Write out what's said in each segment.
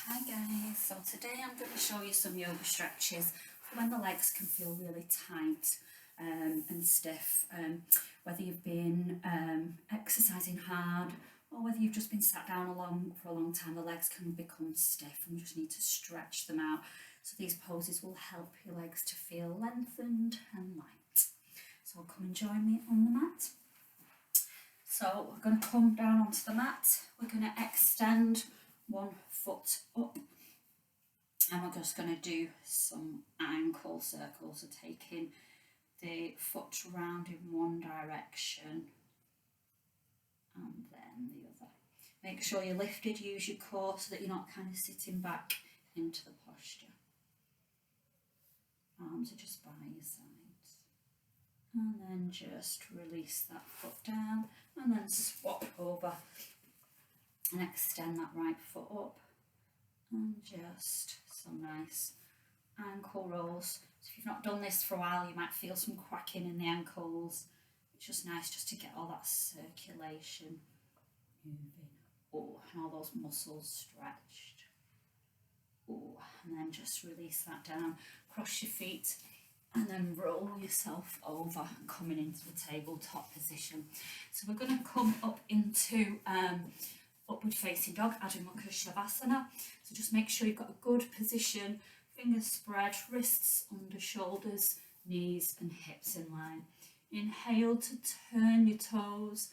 Hi guys, so today I'm going to show you some yoga stretches for when the legs can feel really tight and stiff, whether you've been exercising hard or whether you've just been sat down for a long time. The legs can become stiff and you just need to stretch them out. So these poses will help your legs to feel lengthened and light. So come and join me on the mat. So we're going to come down onto the mat, we're going to extend one foot up and we're just going to do some ankle circles, so taking the foot round in one direction and then the other. Make sure you're lifted, use your core so that you're not kind of sitting back into the posture. Arms are just by your sides. And then just release that foot down and then swap over and extend that right foot up and just some nice ankle rolls. So if you've not done this for a while, you might feel some cracking in the ankles. It's just nice just to get all that circulation moving. Oh, and all those muscles stretched. Oh, and then just release that down, cross your feet and then roll yourself over, coming into the tabletop position. So we're going to come up into upward facing dog, Adho Mukha Shavasana. So just make sure you've got a good position, fingers spread, wrists under shoulders, knees and hips in line. Inhale to turn your toes,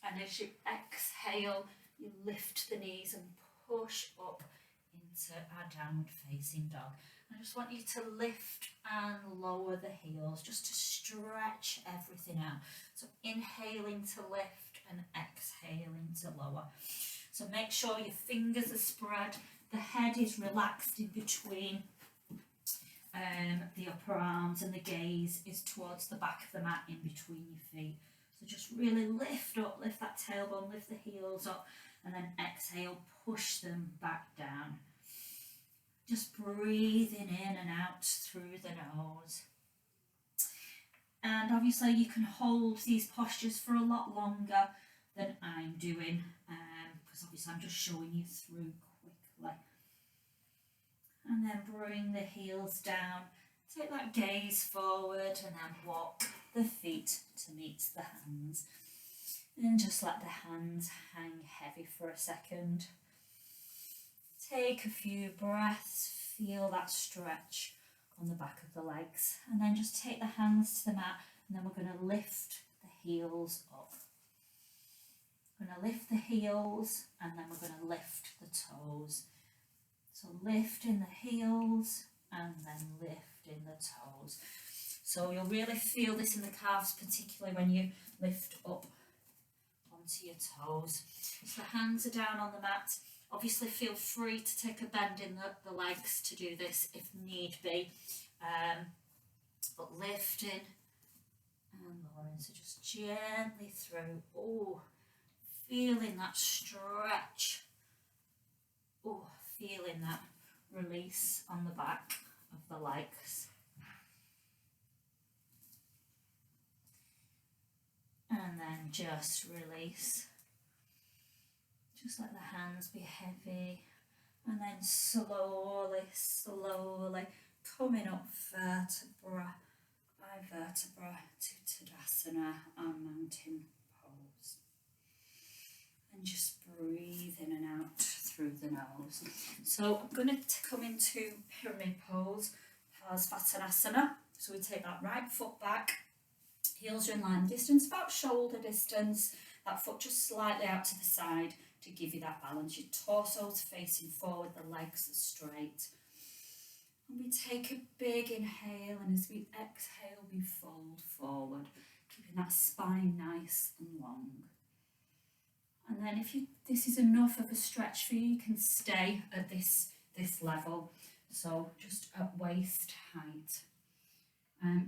and as you exhale, you lift the knees and push up into our downward facing dog. I just want you to lift and lower the heels, just to stretch everything out. So inhaling to lift and exhaling to lower. So make sure your fingers are spread, the head is relaxed in between the upper arms, and the gaze is towards the back of the mat in between your feet. So just really lift up, lift that tailbone, lift the heels up, and then exhale, push them back down. Just breathing in and out through the nose. And obviously you can hold these postures for a lot longer than I'm doing, because obviously I'm just showing you through quickly. And then bring the heels down, take that gaze forward and then walk the feet to meet the hands. And just let the hands hang heavy for a second. Take a few breaths, feel that stretch on the back of the legs, and then just take the hands to the mat, and then we're going to lift the heels up. We're going to lift the heels and then we're going to lift the toes. So lifting the heels and then lifting the toes. So you'll really feel this in the calves, particularly when you lift up onto your toes. So the hands are down on the mat. Obviously feel free to take a bend in the legs to do this if need be, but lifting and lowering, so just gently through. Oh, feeling that stretch. Oh, feeling that release on the back of the legs. And then just release. Just let the hands be heavy, and then slowly coming up vertebra by vertebra to Tadasana, our mountain pose. And just breathe in and out through the nose. So I'm going to come into pyramid pose, Parsvattanasana. So we take that right foot back, heels are in line distance, about shoulder distance, that foot just slightly out to the side to give you that balance. Your torso's facing forward, the legs are straight. And we take a big inhale, and as we exhale, we fold forward, keeping that spine nice and long. And then if this is enough of a stretch for you, you can stay at this level, so just at waist height.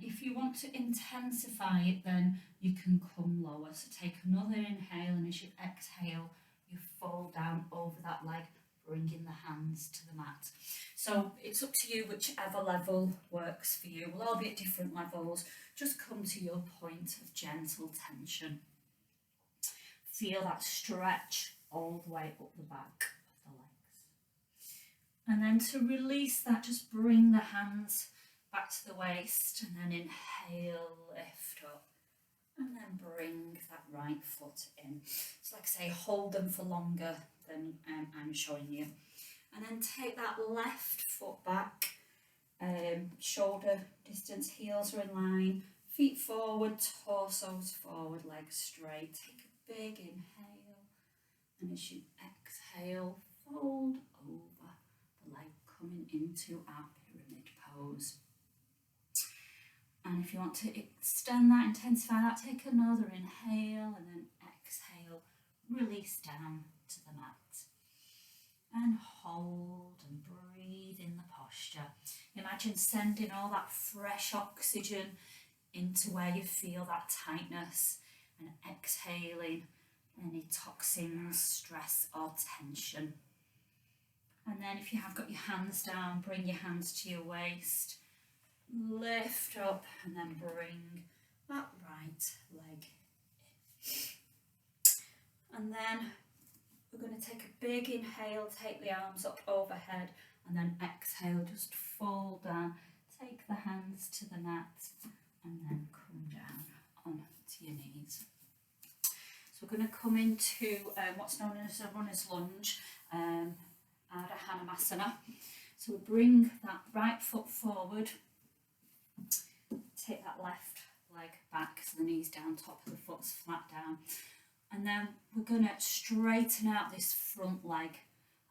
If you want to intensify it, then you can come lower. So take another inhale, and as you exhale, you fold down over that leg, bringing the hands to the mat. So it's up to you whichever level works for you. We'll all be at different levels. Just come to your point of gentle tension. Feel that stretch all the way up the back of the legs. And then to release that, just bring the hands back to the waist and then inhale, lift up. And then bring that right foot in. So like I say, hold them for longer than I'm showing you. And then take that left foot back, shoulder distance, heels are in line, feet forward, torsos forward, legs straight. Take a big inhale, and as you exhale, fold over the leg, coming into our pyramid pose. And if you want to extend that, intensify that, take another inhale and then exhale, release down to the mat. And hold and breathe in the posture. Imagine sending all that fresh oxygen into where you feel that tightness and exhaling any toxins, stress or tension. And then if you have got your hands down, bring your hands to your waist. Lift up and then bring that right leg in. And then we're going to take a big inhale, take the arms up overhead, and then exhale, just fold down, take the hands to the mat, and then come down onto your knees. So we're going to come into what's known as a runner's lunge, Ardha Hanumasana. So we bring that right foot forward, take that left leg back, so the knees down, top of the foot's flat down. And then we're going to straighten out this front leg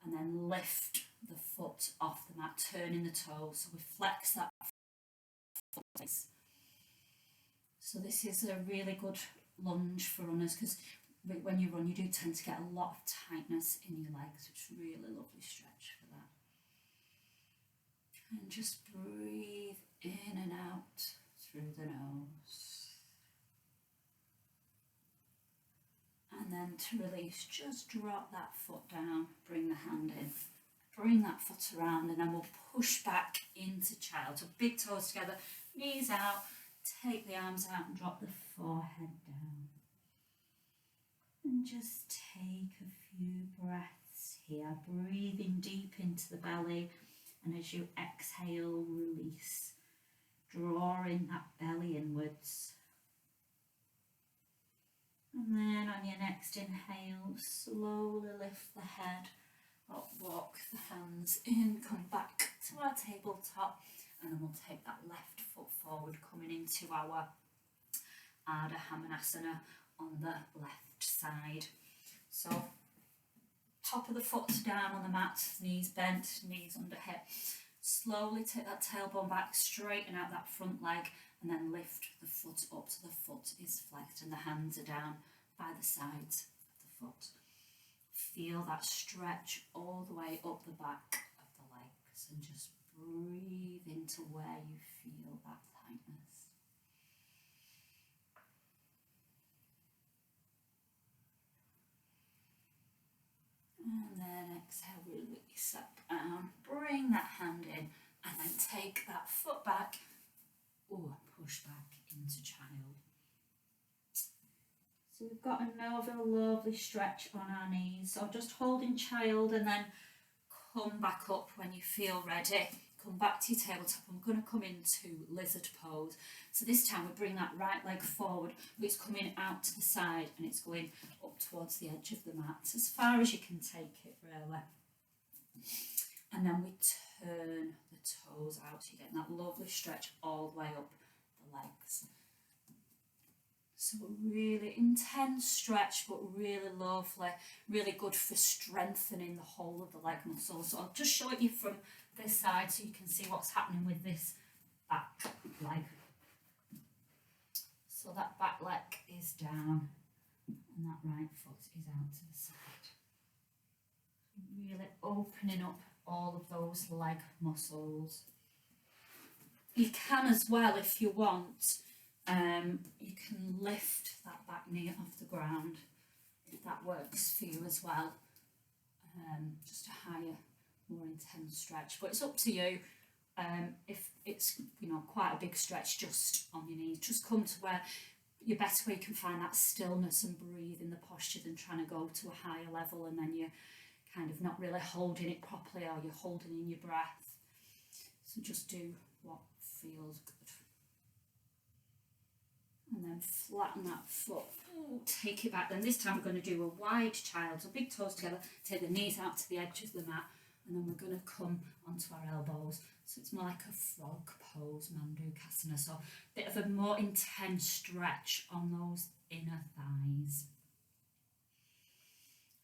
and then lift the foot off the mat, turning the toes. So we flex that foot. So this is a really good lunge for runners, because when you run you do tend to get a lot of tightness in your legs. It's really lovely stretch for that. And just breathe in and out through the nose. And then to release, just drop that foot down, bring the hand in, bring that foot around, and then we'll push back into child. So big toes together, knees out, take the arms out and drop the forehead down. And just take a few breaths here, breathing deep into the belly, and as you exhale, release, drawing that belly inwards. And then on your next inhale, slowly lift the head up, walk the hands in, come back to our tabletop, and then we'll take that left foot forward, coming into our Ardha Hanumasana on the left side. So top of the foot down on the mat, knees bent, knees under hip. Slowly take that tailbone back, straighten out that front leg, and then lift the foot up so the foot is flexed and the hands are down by the sides of the foot. Feel that stretch all the way up the back of the legs, and just breathe into where you feel that tightness. And then exhale, release that down, bring that hand in, and then take that foot back, or push back into child. So we've got another lovely stretch on our knees. So just holding child and then come back up when you feel ready. Come back to your tabletop. I'm going to come into lizard pose. So this time we bring that right leg forward, but it's coming out to the side and it's going up towards the edge of the mat, as far as you can take it really. And then we turn the toes out, so you're getting that lovely stretch all the way up the legs. So a really intense stretch, but really lovely, really good for strengthening the whole of the leg muscles. So I'll just show it you from this side so you can see what's happening with this back leg. So that back leg is down and that right foot is out to the side. Really opening up all of those leg muscles. You can as well, if you want, you can lift that back knee off the ground if that works for you as well. Just a higher, more intense stretch, but it's up to you. If it's quite a big stretch just on your knees, just come to where you're better, where you can find that stillness and breathe in the posture than trying to go to a higher level and then you're kind of not really holding it properly, or you're holding in your breath. So just do what feels good. And then flatten that foot. Ooh, take it back. Then this time we're going to do a wide child. So big toes together, take the knees out to the edge of the mat, and then we're going to come onto our elbows. So it's more like a frog pose, Mandukasana. So a bit of a more intense stretch on those inner thighs.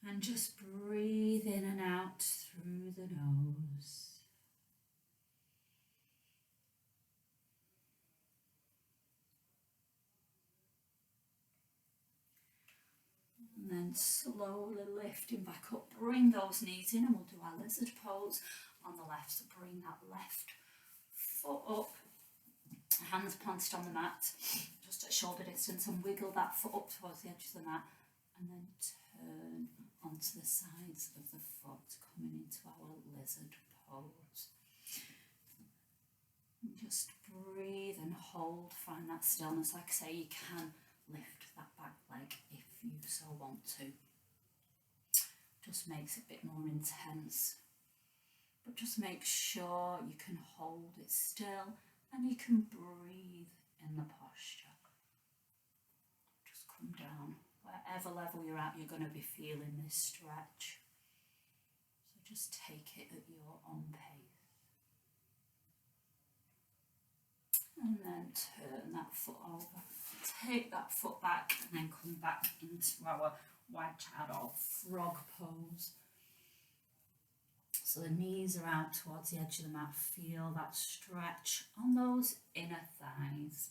And just breathe in and out through the nose. And then slowly lifting back up, bring those knees in, and we'll do our lizard pose on the left. So bring that left foot up, hands planted on the mat, just at shoulder distance, and wiggle that foot up towards the edge of the mat, and then turn onto the sides of the foot, coming into our lizard pose. And just breathe and hold, find that stillness. Like I say, you can lift that back leg if you so want to. Just makes it a bit more intense. But just make sure you can hold it still and you can breathe in the posture. Just come down. Wherever level you're at, you're going to be feeling this stretch. So just take it at your own pace. And then turn that foot over. Take that foot back and then come back into our wide child or frog pose. So the knees are out towards the edge of the mat. Feel that stretch on those inner thighs.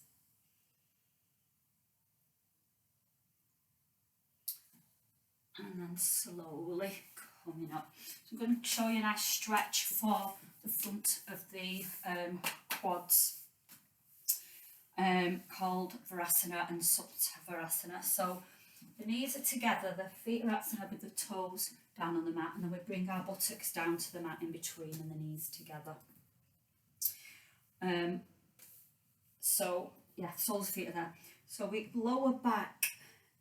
And then slowly coming up. So I'm going to show you a nice stretch for the front of the quads, called Virasana and Supta Virasana. So the knees are together, the feet are outside with the toes down on the mat, and then we bring our buttocks down to the mat in between and the knees together. So yeah, soles feet are there. So we lower back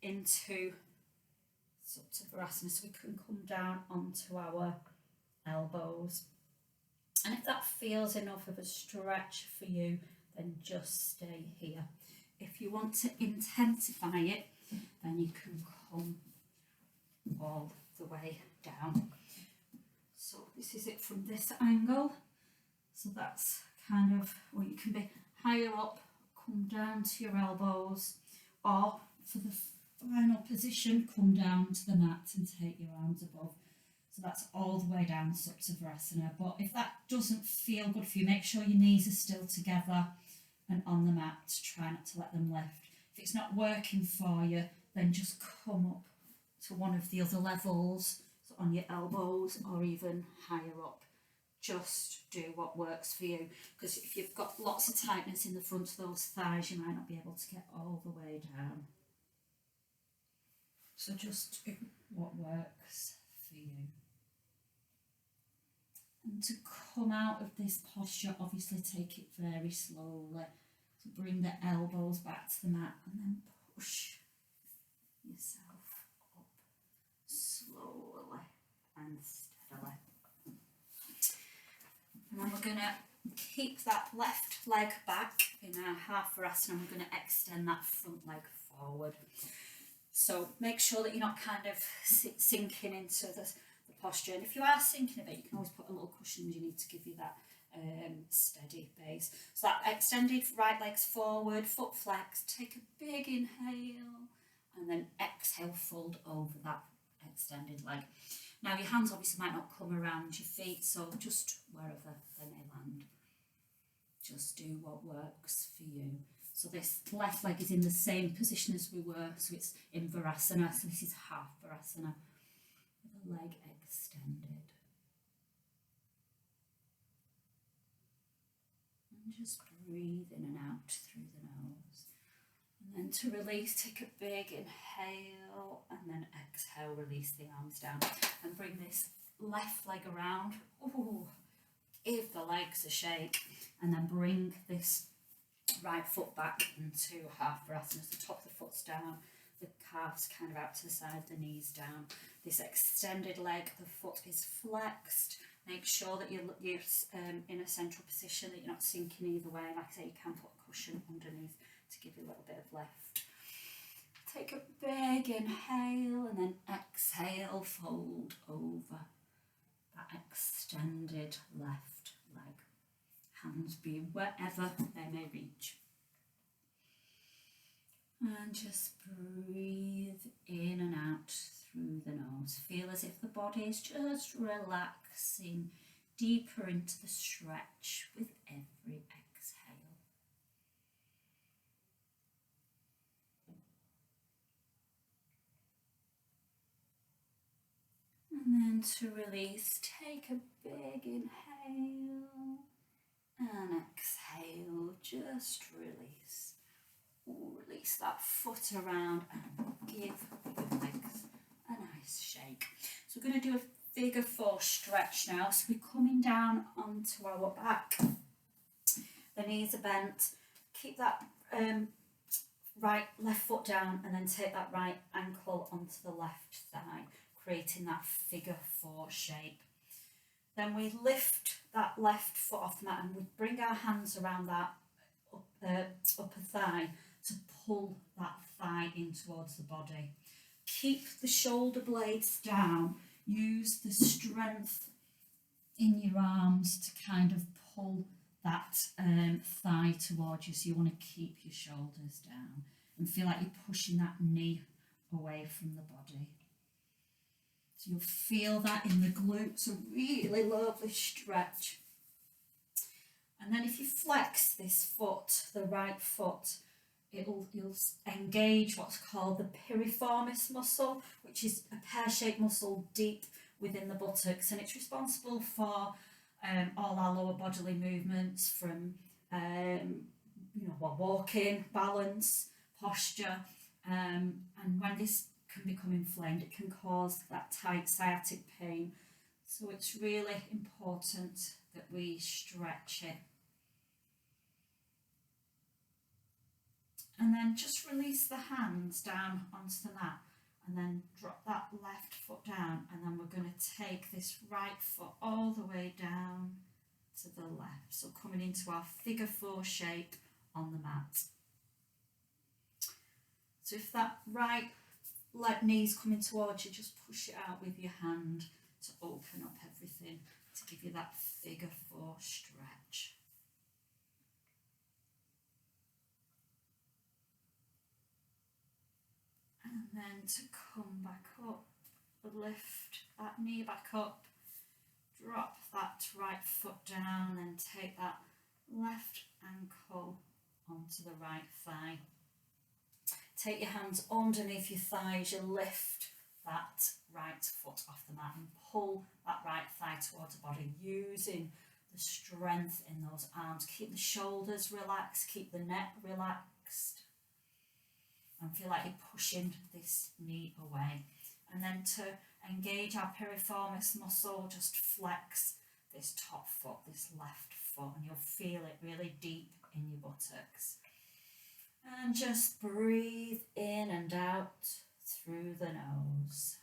into Supta Virasana, so we can come down onto our elbows. And if that feels enough of a stretch for you, then just stay here. If you want to intensify it, then you can come all the way down. So this is it from this angle. So that's kind of where you can be higher up, come down to your elbows, or for the final position, come down to the mat and take your arms above. So that's all the way down Supta Virasana. But if that doesn't feel good for you, make sure your knees are still together and on the mat. Try not to let them lift. If it's not working for you, then just come up to one of the other levels, so on your elbows or even higher up. Just do what works for you, because if you've got lots of tightness in the front of those thighs, you might not be able to get all the way down. So just do what works for you. And to come out of this posture, obviously take it very slowly. So bring the elbows back to the mat and then push yourself up slowly and steadily. And then we're going to keep that left leg back in our half Virasana, and we're going to extend that front leg forward. So make sure that you're not kind of sinking into the posture. And if you are sinking a bit, you can always put a little cushion underneath to give you that steady base. So that extended right leg's forward, foot flex, take a big inhale, and then exhale, fold over that extended leg. Now your hands obviously might not come around your feet, so just wherever they may land. Just do what works for you. So this left leg is in the same position as we were, so it's in Virasana, so this is half Virasana, with the leg extended. And just breathe in and out through the nose. And then to release, take a big inhale, and then exhale, release the arms down. And bring this left leg around. Ooh, give the legs a shake. And then bring this right foot back into half Virasana. So the top of the foot's down, the calves kind of out to the side, the knees down. this extended leg, the foot is flexed. Make sure that you're in a central position, that you're not sinking either way. Like I say, you can put a cushion underneath to give you a little bit of lift. Take a big inhale and then exhale, fold over that extended left leg. Hands being wherever they may reach. And just breathe in and out through the nose. Feel as if the body is just relaxing deeper into the stretch with every exhale. And then to release, take a big inhale and exhale, just release. Release that foot around and give your legs a nice shake. So we're going to do a figure 4 stretch now. So we're coming down onto our back. The knees are bent. Keep that left foot down and then take that right ankle onto the left thigh, creating that figure 4 shape. Then we lift that left foot off the mat and we bring our hands around that upper thigh to pull that thigh in towards the body. Keep the shoulder blades down. Use the strength in your arms to kind of pull that thigh towards you. So you want to keep your shoulders down and feel like you're pushing that knee away from the body. So you'll feel that in the glutes, a really lovely stretch. And then if you flex this foot, the right foot, you'll engage what's called the piriformis muscle, which is a pear-shaped muscle deep within the buttocks, and it's responsible for all our lower bodily movements, from walking, balance, posture, and when this can become inflamed, it can cause that tight sciatic pain. So it's really important that we stretch it. And then just release the hands down onto the mat and then drop that left foot down, and then we're going to take this right foot all the way down to the left. So coming into our figure 4 shape on the mat. So if that right knee's coming towards you, just push it out with your hand to open up everything, to give you that figure 4 stretch. And then to come back up, lift that knee back up, drop that right foot down, and take that left ankle onto the right thigh. Take your hands underneath your thighs, you lift that right foot off the mat and pull that right thigh towards the body, using the strength in those arms. Keep the shoulders relaxed, keep the neck relaxed, and feel like you're pushing this knee away. And then to engage our piriformis muscle, just flex this top foot, this left foot, and you'll feel it really deep in your buttocks. And just breathe in and out through the nose.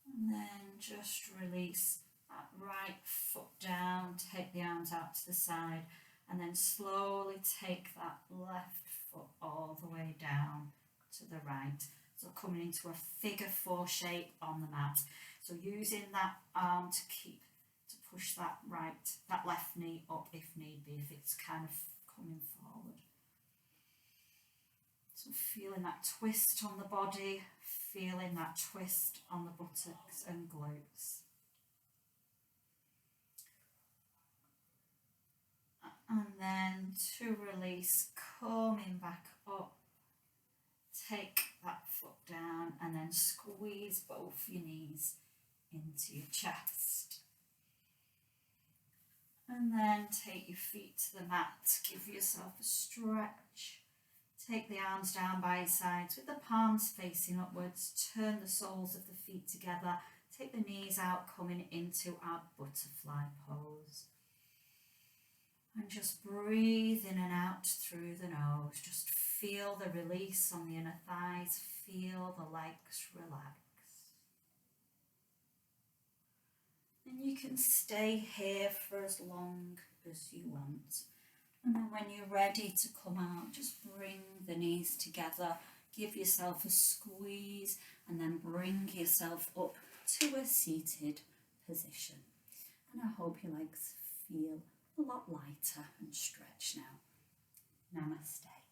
And then just release that right foot down, take the arms out to the side, and then slowly take that left foot all the way down to the right. So coming into a figure 4 shape on the mat. So using that arm to push that left knee up if need be, if it's kind of coming forward. So feeling that twist on the body, feeling that twist on the buttocks and glutes. And then to release, coming back up, take that foot down and then squeeze both your knees into your chest. And then take your feet to the mat, give yourself a stretch. Take the arms down by your sides with the palms facing upwards. Turn the soles of the feet together. Take the knees out, coming into our butterfly pose. And just breathe in and out through the nose. Just feel the release on the inner thighs. Feel the legs relax. And you can stay here for as long as you want. And then when you're ready to come out, just bring the knees together. Give yourself a squeeze and then bring yourself up to a seated position. And I hope your legs feel a lot lighter and stretched now. Namaste.